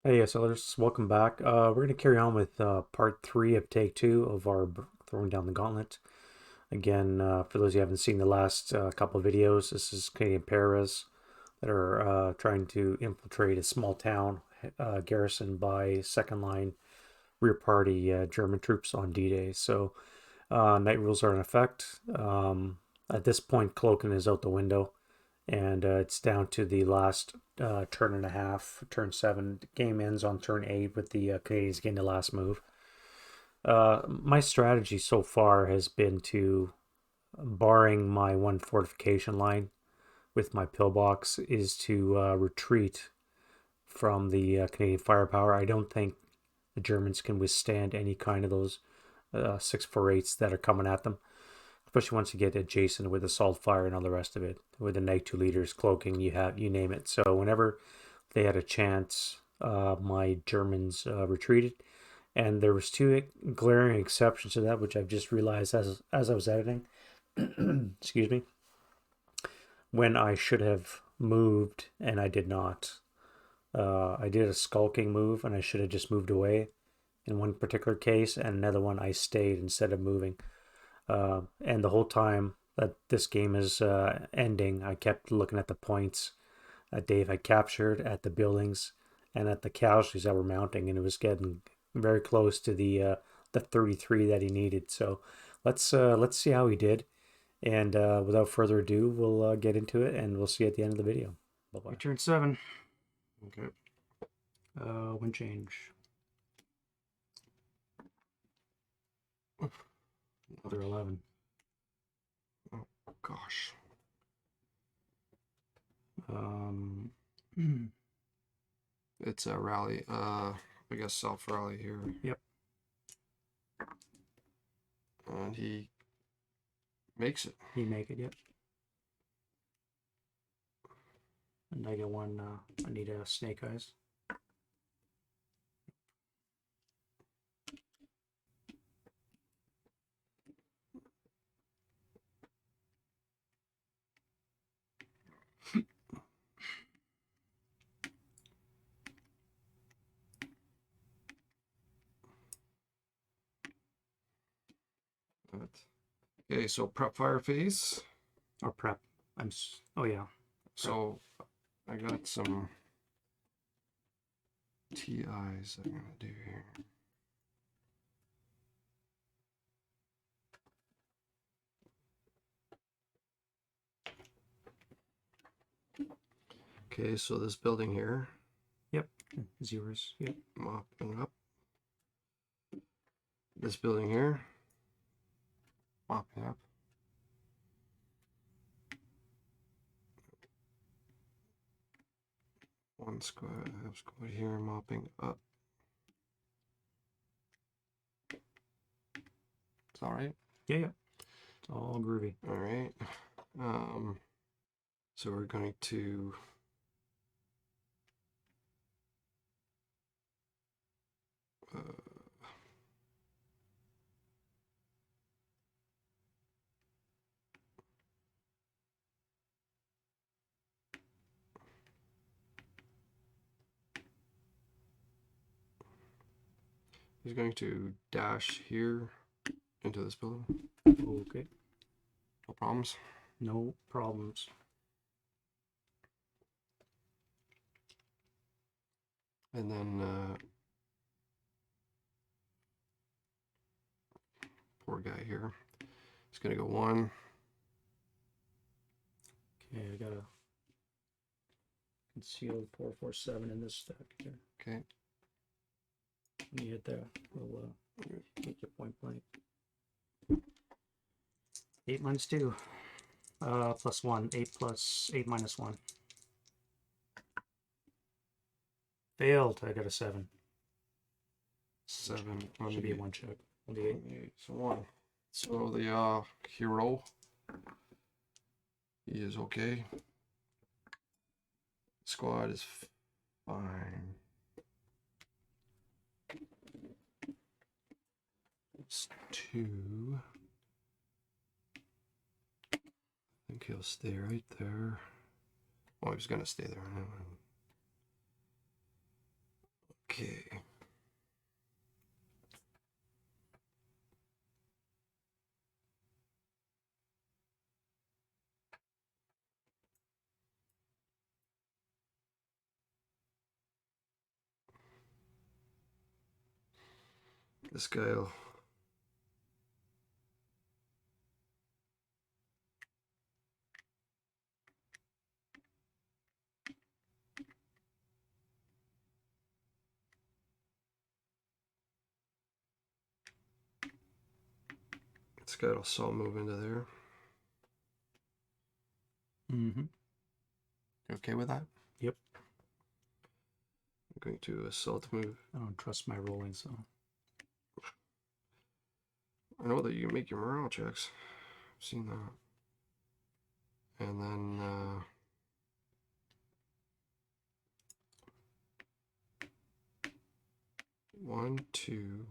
Hey, sellers, welcome back. We're going to carry on with part three of take two of our Throwing Down the Gauntlet. Again, for those who haven't seen the last couple of videos, this is Canadian paras that are trying to infiltrate a small town garrisoned by second line rear party German troops on D-Day. So, night rules are in effect. At this point, Cloaking is out the window and it's down to the last turn and a half, turn seven. The game ends on turn eight with the Canadians getting the last move. My strategy so far has been to, barring my one fortification line with my pillbox, is to retreat from the Canadian firepower. I don't think the Germans can withstand any kind of those 648s that are coming at them, especially once you get adjacent with assault fire and all the rest of it. With the Night 2 leaders, cloaking, you name it. So whenever they had a chance, my Germans retreated, and there was two glaring exceptions to that, which I've just realized as I was editing. Excuse me. When I should have moved and I did not. I did a skulking move and I should have just moved away in one particular case, and another one I stayed instead of moving. And the whole time that this game is ending, I kept looking at the points that Dave had captured, at the buildings, and at the casualties that were mounting, and it was getting very close to the 33 that he needed. So let's see how he did, and without further ado, we'll get into it, and we'll see you at the end of the video. Bye bye. Turn seven. Okay. Wind change. Another 11. Oh gosh. Um, It's a rally. I guess self rally here. Yep. And he makes it. He make it, yep. And I get one, I need a snake eyes. Okay, so prep fire phase. Or prep. Oh yeah. So I got some TIs I'm gonna do here. Okay, so this building here. Yep. Zeros. Yep. Mopping up. This building here. Mopping up. One squad here mopping up. It's all right. Yeah, yeah. It's all groovy. All right. So we're going to he's going to dash here into this building. Okay. No problems. No problems. And then poor guy here. He's gonna go one. Okay, I got a concealed 447 in this stack here. Okay. When you hit there, we'll make your point blank. 8 minus 2. Plus 1. 8 plus 8 minus 1. Failed. I got a 7. 7. Should be a 1 check. 8. So 1. So the hero, he is okay. Squad is fine. It's 2. I think he'll stay right there. Oh, he's gonna stay there. This guy'll saw move into there. Mm-hmm. You okay with that? Yep. I'm going to assault move. I don't trust my rolling, so. I know that you make your morale checks. I've seen that. And then 1, 2,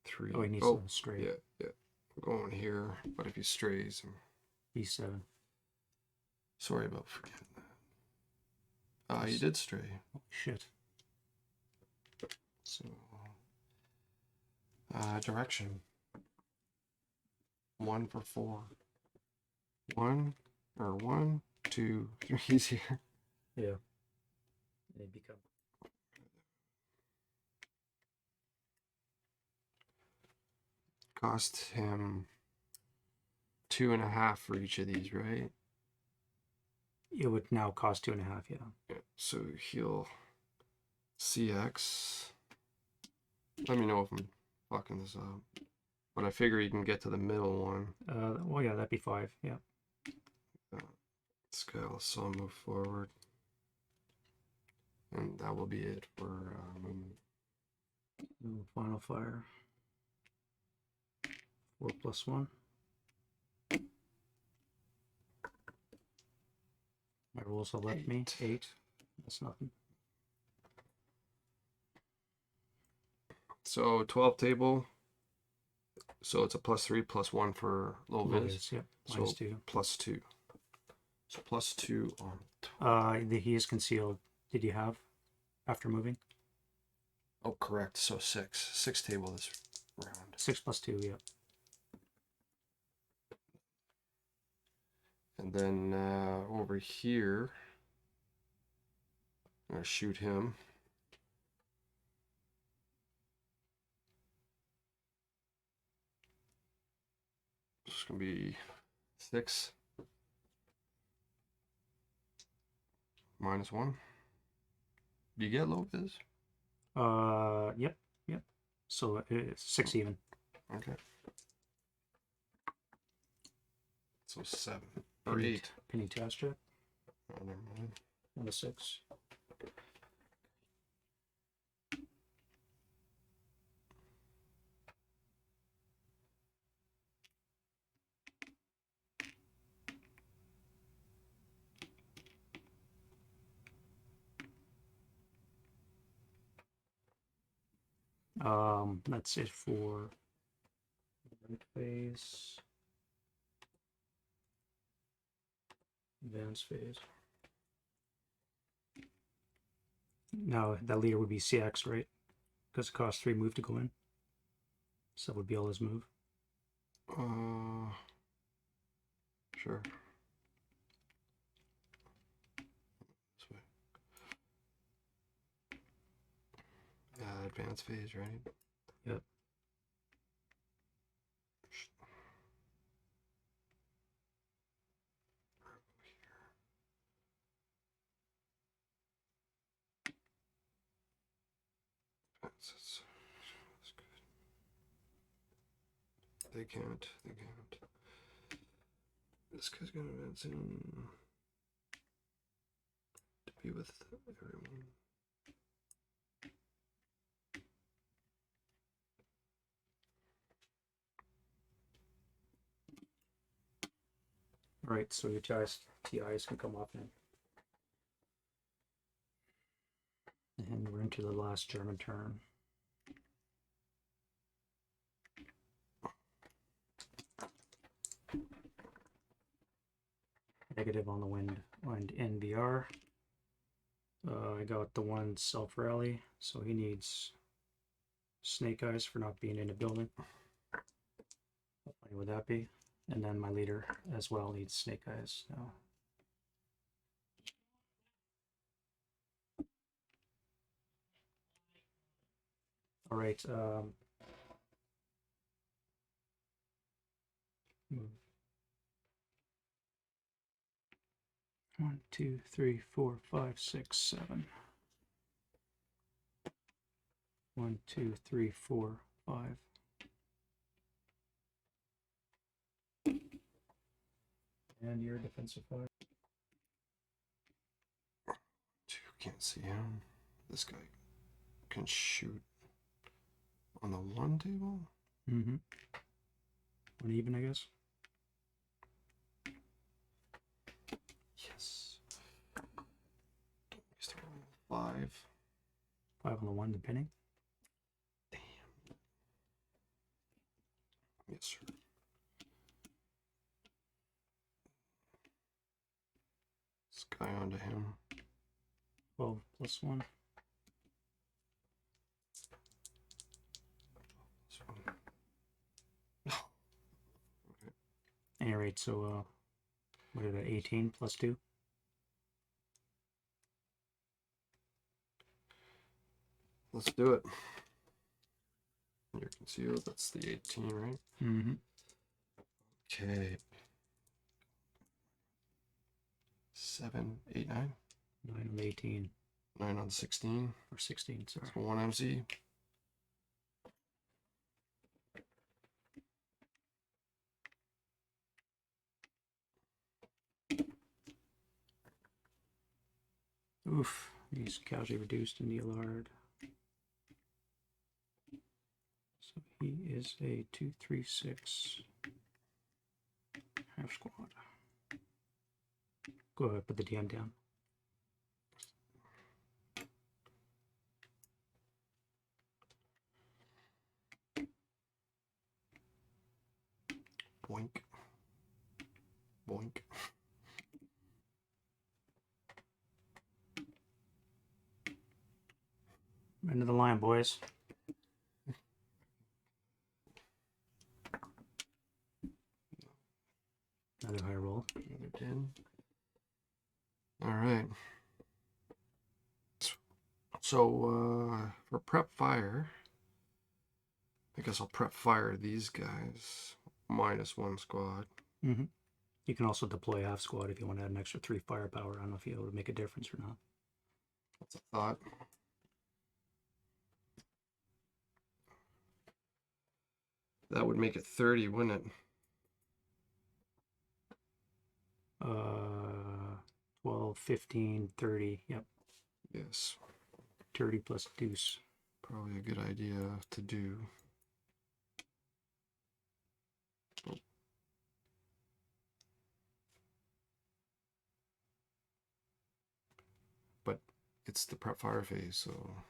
3. Oh, he needs to stray. Yeah, yeah. I'm going here, but if he strays, B7. sorry about forgetting that. He did stray. Holy shit. So, direction. 1 for 4. 1, 2, 3. He's here. Yeah. They become. Cost him 2.5 for each of these, right? It would now cost 2.5, yeah. Yeah. So he'll CX. Let me know if I'm fucking this up. But I figure you can get to the middle one. Well, yeah, that'd be 5, yeah. This guy will also move forward. And that will be it for movement. Final fire. 4 + 1. My rules have left me 8. That's nothing. So 12 table. So it's a +3 +1 for low vis. Yep. So -2. +2. So +2 on. He is concealed. Did you have after moving? Oh, correct. So 6. 6 table this round. 6 + 2, yeah. And then over here, I'm going to shoot him. It's going to be 6 -1. Do you get low vis? Yep. So it's 6 even. Okay. So 7 or 8. Penny task check. Oh, never mind. And a 6. That's it for right phase. Advanced phase. Now that leader would be CX, right? Because it costs 3 move to go in. So that would be all his move. Sure. This way. Advanced phase, right? Yep. That's good. They can't. This guy's gonna advance in to be with everyone. Right, so your TIs can come off now. And we're into the last German turn. Negative on the wind NVR. I got the one self rally, so he needs snake eyes for not being in a building. How funny would that be? And then my leader as well needs snake eyes now. All right. 1, 2, 3, 4, 5, 6, 7. 1, 2, 3, 4, 5. And your defensive 5. Can't see him. This guy can shoot on the 1 table. Mm-hmm. 1 even, I guess. Yes. He's throwing 5. 5 on the 1, depending. Damn. Yes, sir. This guy onto him. 12 plus 1. Any rate, so what is that? 18 plus 2. Let's do it. You're concealed. That's the 18, right? Mm-hmm. Okay. 7, 8, 9. 9 on the 18. 9 on 16. Or 16, sorry. So 1 MC. Oof. He's casually reduced in the Allard. So he is a 2, 3, 6 half squad. Go ahead, put the DM down. Boink. Boink. End of the line, boys. Another high roll. Another 10. All right. So for prep fire, I guess I'll prep fire these guys. -1 squad. Mm-hmm. You can also deploy half squad if you want to add an extra 3 firepower. I don't know if it would make a difference or not. That's a thought. That would make it 30, wouldn't it? 12, 15, 30. Yep. Yes. 30 plus deuce. Probably a good idea to do. Oh. But it's the prep fire phase, so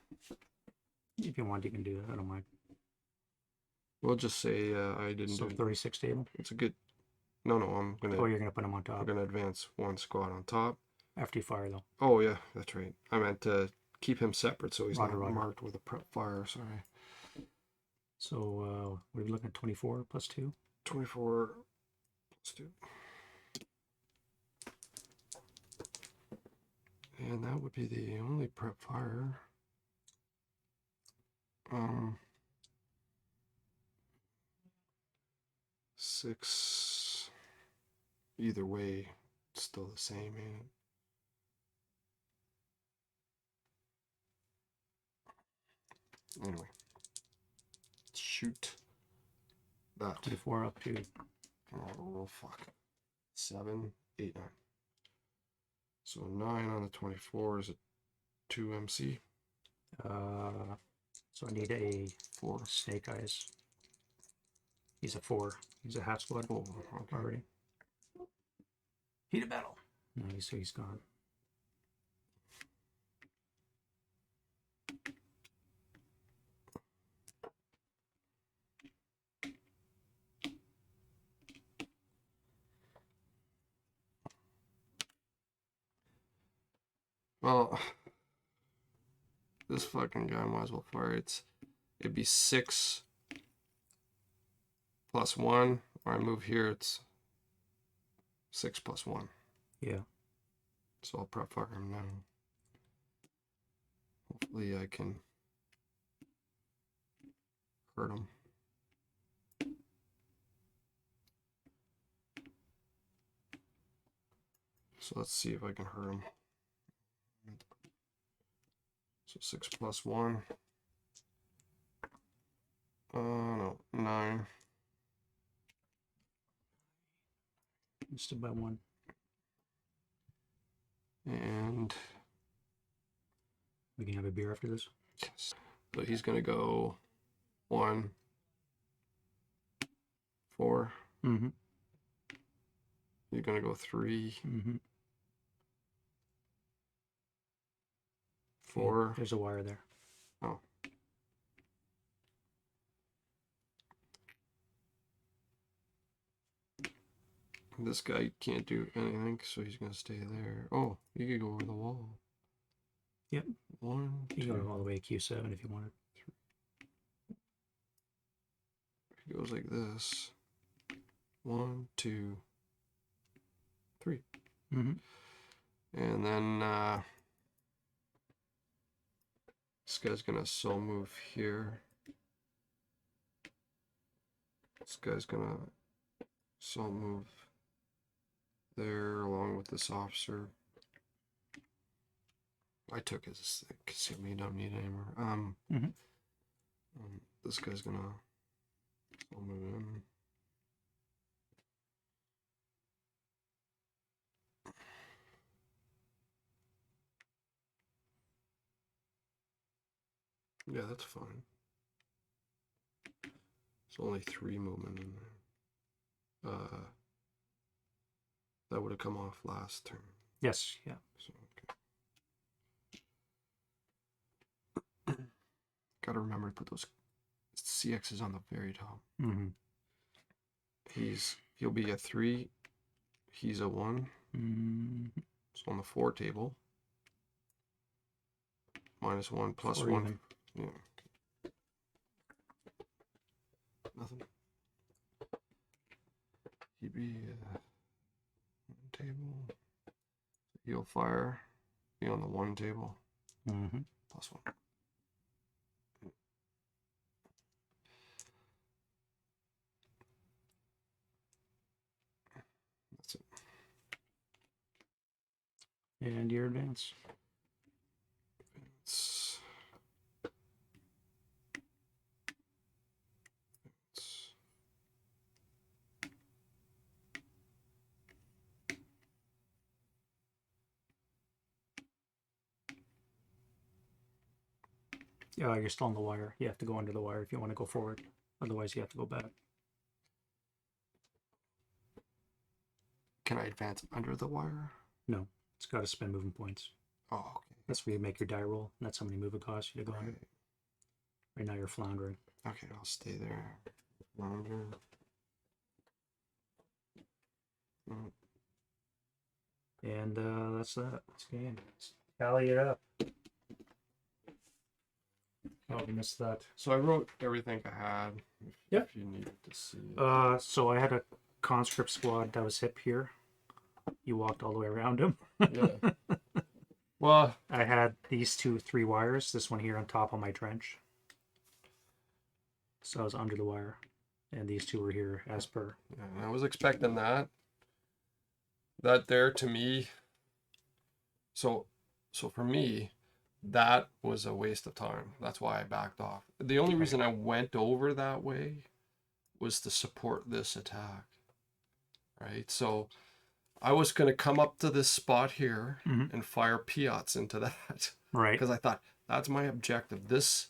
If you want, you can do that. I don't mind. we'll just say I didn't So do 36 table. It's a good. No, I'm gonna. Oh, you're gonna put them on top. I'm gonna advance 1 squad on top. After you fire, though. Oh yeah, that's right. I meant to keep him separate so he's Roger, not roger. marked with a prep fire. Sorry. So what are we looking at? 24 plus 2. 24 plus 2. And that would be the only prep fire. 6. Either way, it's still the same, ain't it? Anyway, shoot that. 24 up to. Oh fuck. 7, 8, 9. So 9 on the 24 is a 2 MC. So I need a 4. snake eyes. He's a 4. He's a half squad. Oh, okay. Already. Heat of battle. No, he's gone. Well, this fucking guy might as well fire. It'd be 6 plus 1. Or I move here, it's 6 plus 1. Yeah. So I'll prep fire him now. Hopefully I can hurt him. So let's see if I can hurt him. So 6 plus 1. No, 9. Just about 1. And We can have a beer after this. yes. So he's gonna go 1, 4. Mm-hmm. You're gonna go 3, Mm-hmm. 4. There's a wire there. Oh. This guy can't do anything, so he's gonna stay there. Oh, you could go over the wall. Yep. 1, You 2. can go all the way to Q7 if you wanted. It goes like this. 1, 2, 3. Mm-hmm. And then this guy's gonna soul move here. This guy's gonna soul move there along with this officer. I took his concealment, you don't need it anymore. Mm-hmm. This guy's gonna soul move in. Yeah, that's fine. It's only 3 movement in there. That would have come off last turn. Yes, yeah. So, okay. Gotta remember to put those CXs on the very top. Mm-hmm. He'll be a 3. He's a 1. Mm-hmm. So on the 4 table. -1 plus 1. Even. Yeah. Nothing. He'd be 1 table. He'll fire. Be on the 1 table. Mm-hmm. +1. That's it. And your advance. It's Yeah, you're still on the wire. You have to go under the wire if you want to go forward. Otherwise, you have to go back. Can I advance under the wire? No, it's got to spend movement points. Oh, okay. That's where you make your die roll. And that's how many movement costs you to go under. Right. Right now, you're floundering. Okay, I'll stay there. Flounder. And that's that. It's game. Tally it up. Oh, we missed that. So I wrote everything I had. Yep. If you needed to see it. So I had a conscript squad that was hip here. You walked all the way around him. Yeah. Well, I had these 3 wires. This one here on top of my trench. So I was under the wire, and these 2 were here as per. yeah, I was expecting that. That there to me. So for me, that was a waste of time. That's why I backed off. The only reason I went over that way was to support this attack. Right? So I was going to come up to this spot here and fire Piats into that. Right. Because I thought, that's my objective. This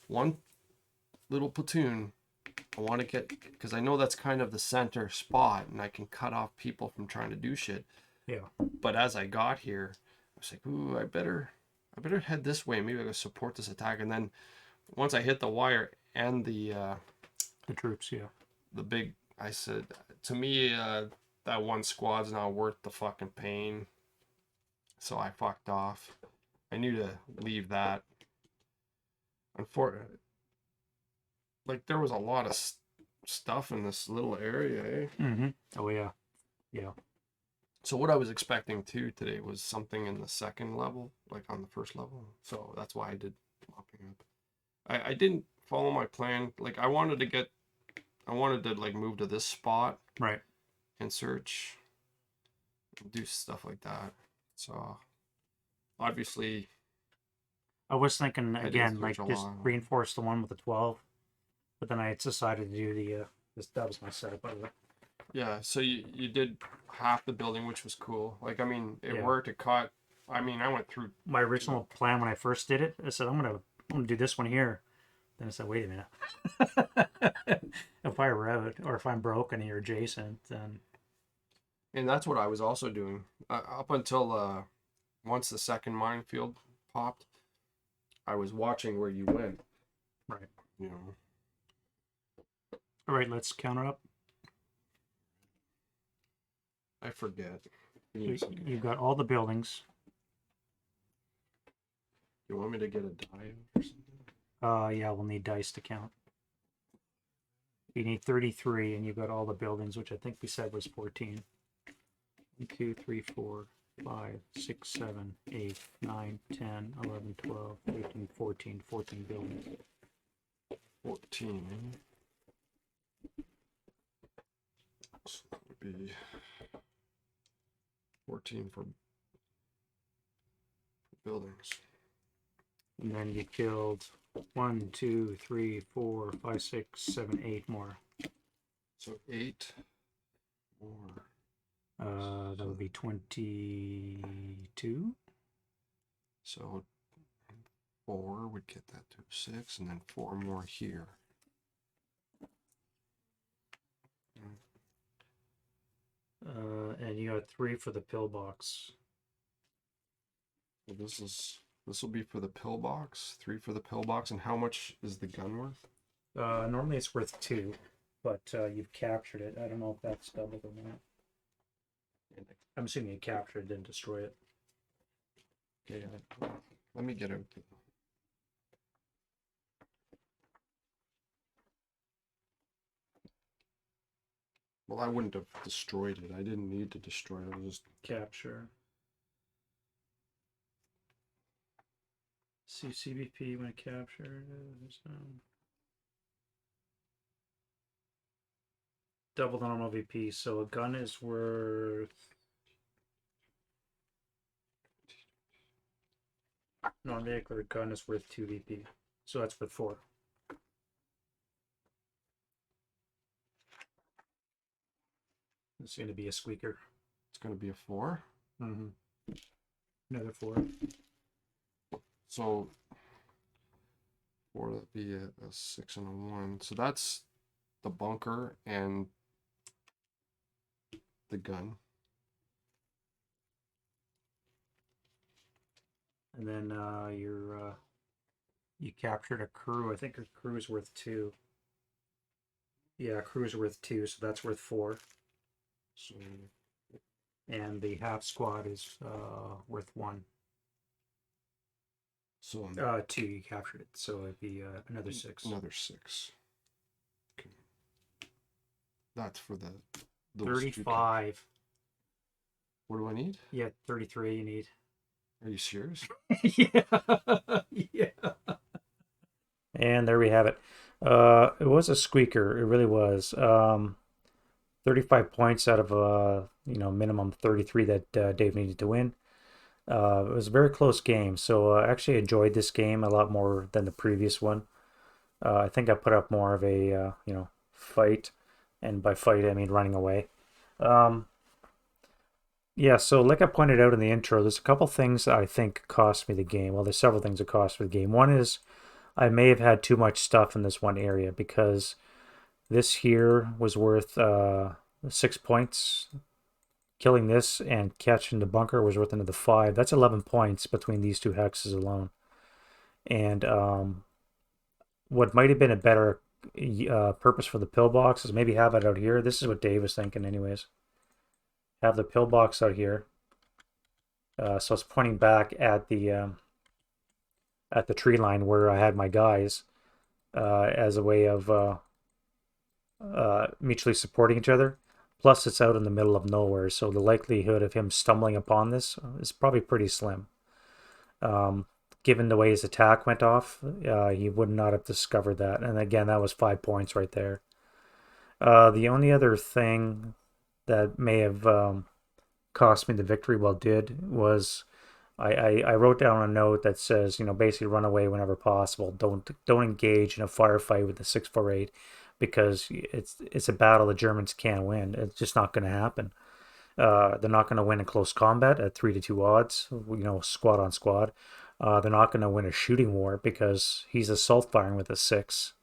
one little platoon, I want to get, because I know that's kind of the center spot and I can cut off people from trying to do shit. Yeah. But as I got here, I was like, ooh, I better head this way. Maybe I can support this attack. And then once I hit the wire and the troops, yeah. The big, I said, to me, that one squad's not worth the fucking pain. So I fucked off. I knew to leave that. Unfortunately, like there was a lot of stuff in this little area, eh? Mm-hmm. Oh yeah, yeah. So what I was expecting too today was something in the second level, like on the first level. So that's why I did mopping up. I didn't follow my plan. Like I wanted to like move to this spot, right, and search. do stuff like that. So obviously, I was thinking I didn't again, switch like a just lot. reinforce the one with the 12, but then I decided to do the this. That was my setup. By the way. Yeah, so you did half the building, which was cool. Like, I mean, it Yeah, worked. It caught. I mean, I went through. my You know, original plan when I first did it, I said I'm gonna do this one here. Then I said, wait a minute. If I route or if I'm broken and you're adjacent, then and that's what I was also doing up until once the second minefield popped. I was watching where you went. right. You know, All right, let's count it up. I forget. Give me So a second. you've got all the buildings. You want me to get a die or something? Yeah, we'll need dice to count. You need 33, and you've got all the buildings, which I think we said was 14. 1, 2, 3, 4, 5, 6, 7, 8, 9, 10, 11, 12, 13, 14, 14 buildings. 14. So that would be 14 for buildings. And then you killed 1, 2, 3, 4, 5, 6, 7, 8 more. So 8 more. That would be 22. So 4 would get that to 6, and then 4 more here. And you got 3 for the pillbox. So this will be for the pillbox, 3 for the pillbox, and how much is the gun worth? Normally it's worth 2, but you've captured it. I don't know if that's doubled or not. I'm assuming you captured it, didn't destroy it. Okay, let me get out. Well, I wouldn't have destroyed it. I didn't need to destroy it. I was just Capture. See CBP when captured. Double the normal VP. So a gun is worth. Non-vehicular gun is worth 2 VP. So that's worth 4. It's going to be a squeaker. it's going to be a 4. Mm-hmm. Another 4. So 4 would be a 6 and a 1. So that's the bunker and the gun. And then you captured a crew. I think a crew is worth 2. Yeah, a crew is worth 2, so that's worth 4. So And the half squad is worth 1. so 2, you captured it, so it'd be another 6. another 6. Okay. That's for the those 35. What do I need? Yeah, 33 you need. Are you serious? Yeah. Yeah. And there we have it. It was a squeaker. It really was. 35 points out of minimum 33 that Dave needed to win. It was a very close game, so I actually enjoyed this game a lot more than the previous one. I think I put up more of a fight, and by fight I mean running away. Um, yeah, so like I pointed out in the intro, there's a couple things that I think cost me the game. Well, there's several things that cost me the game. One is I may have had too much stuff in this one area because this here was worth 6 points. Killing this and catching the bunker was worth another 5. That's 11 points between these two hexes alone. And what might have been a better purpose for the pillbox is maybe have it out here. This is what Dave was thinking, anyways. Have the pillbox out here, so it's pointing back at the tree line where I had my guys, as a way of mutually supporting each other. Plus, it's out in the middle of nowhere, so the likelihood of him stumbling upon this is probably pretty slim. Given the way his attack went off, he would not have discovered that. And again, that was 5 points right there. The only other thing that may have cost me the victory, well, did was I wrote down a note that says, basically run away whenever possible. Don't engage in a firefight with the 648 because it's a battle the Germans can't win. It's just not going to happen. They're not going to win in close combat at 3-2 odds, squad on squad. They're not going to win a shooting war because he's assault firing with a 6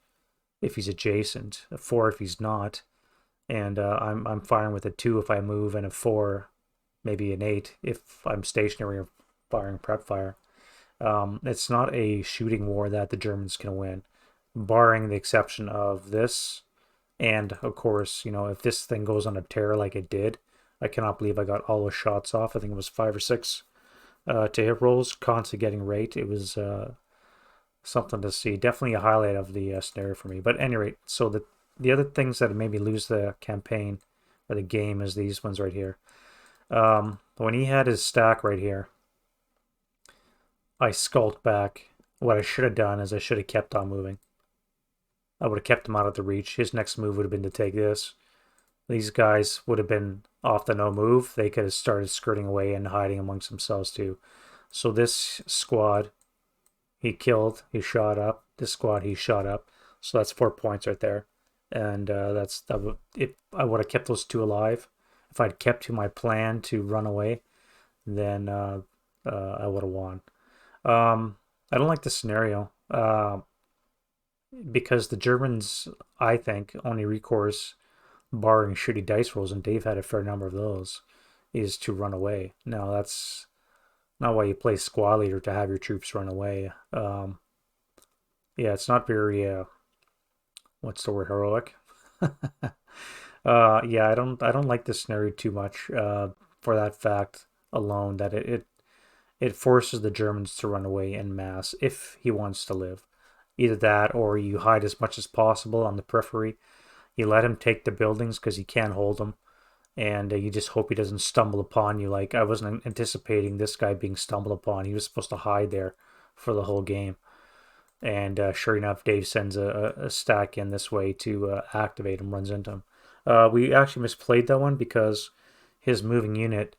if he's adjacent, a 4 if he's not, and I'm firing with a 2 if I move, and a 4, maybe an 8 if I'm stationary or firing prep fire. It's not a shooting war that the Germans can win, barring the exception of this. And of course, if this thing goes on a tear like it did, I cannot believe I got all the shots off. I think it was 5 or 6 to hit rolls, constantly getting rate. It was something to see. Definitely a highlight of the scenario for me. But at any rate, so the other things that made me lose the campaign or the game is these ones right here. When he had his stack right here, I skulked back. What I should have done is I should have kept on moving. I would have kept him out of the reach. His next move would have been to take this. These guys would have been off the no move. They could have started skirting away and hiding amongst themselves too. So this squad, he killed. He shot up. This squad, he shot up. So that's 4 points right there. And if I would have kept those 2 alive, if I'd kept to my plan to run away, then I would have won. I don't like the scenario because the Germans, I think, only recourse, barring shitty dice rolls, and Dave had a fair number of those, is to run away. Now, that's not why you play squad leader, to have your troops run away. Yeah, it's not very, what's the word, heroic? Yeah, I don't like this scenario too much for that fact alone, that it forces the Germans to run away en masse if he wants to live. Either that, or you hide as much as possible on the periphery. You let him take the buildings because he can't hold them, and you just hope he doesn't stumble upon you. Like, I wasn't anticipating this guy being stumbled upon. He was supposed to hide there for the whole game. And sure enough, Dave sends a stack in this way to activate him, runs into him. We actually misplayed that one because his moving unit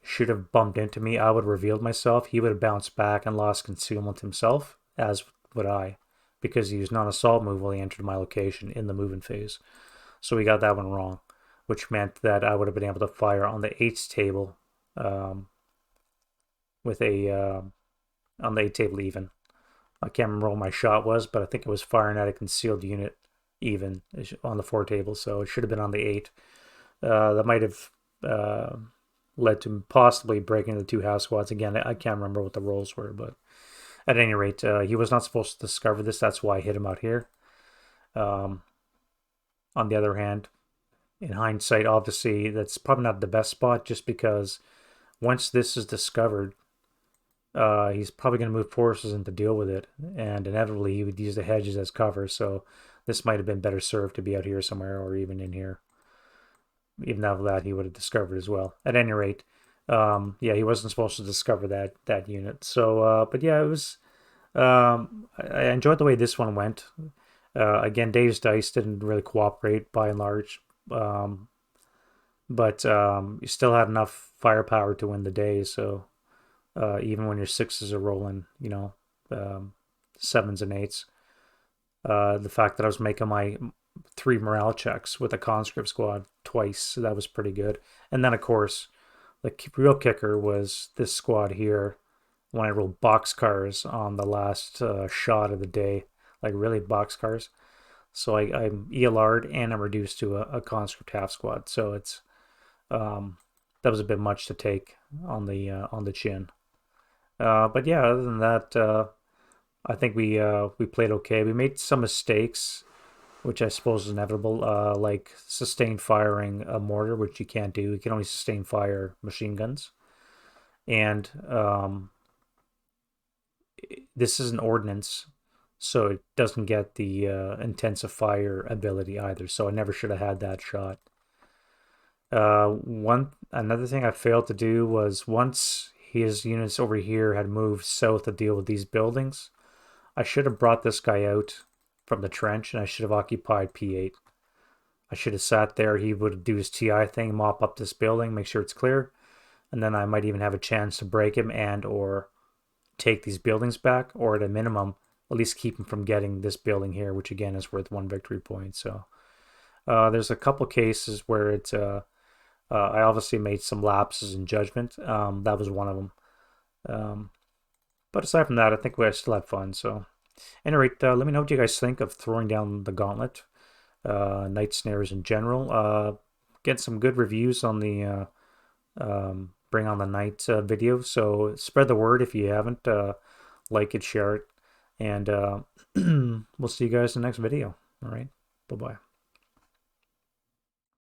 should have bumped into me. I would have revealed myself. He would have bounced back and lost concealment himself, as would I, because he was non-assault move while he entered my location in the moving phase. So we got that one wrong, which meant that I would have been able to fire on the 8s table with a on the 8 table even. I can't remember what my shot was, but I think it was firing at a concealed unit even on the 4 table, so it should have been on the 8. That might have led to possibly breaking the 2 house squads. Again, I can't remember what the rolls were, but at any rate, he was not supposed to discover this. That's why I hit him out here. On the other hand, in hindsight, obviously, that's probably not the best spot, just because once this is discovered, he's probably going to move forces in to deal with it, and inevitably he would use the hedges as cover. So this might have been better served to be out here somewhere, or even in here. Even though that he would have discovered as well. At any rate, yeah, he wasn't supposed to discover that unit. So, but yeah, it was. I enjoyed the way this one went. Again, Dave's dice didn't really cooperate by and large, but you still had enough firepower to win the day. So even when your 6s are rolling, 7s and 8s, the fact that I was making my 3 morale checks with a conscript squad twice, so that was pretty good. And then, of course, the real kicker was this squad here when I rolled boxcars on the last shot of the day, like really boxcars. So I'm ELR'd and I'm reduced to a conscript half squad. So it's that was a bit much to take on the chin. But yeah, other than that, I think we played okay. We made some mistakes, which I suppose is inevitable, like sustained firing a mortar, which you can't do. You can only sustain fire machine guns. And this is an ordnance, so it doesn't get the intensive fire ability either. So I never should have had that shot. Another thing I failed to do was, once his units over here had moved south to deal with these buildings, I should have brought this guy out from the trench, and I should have occupied P8. I should have sat there. He would do his TI thing, mop up this building, make sure it's clear, and then I might even have a chance to break him and or take these buildings back, or at a minimum, at least keep him from getting this building here, which again is worth 1 victory point. So there's a couple cases where I obviously made some lapses in judgment. That was one of them. Um, but aside from that, I think we still had fun. So, any rate, let me know what you guys think of throwing down the gauntlet, night snares in general. Get some good reviews on the Bring on the Night video. So spread the word if you haven't. Like it, share it, and we'll see you guys in the next video. All right, bye bye.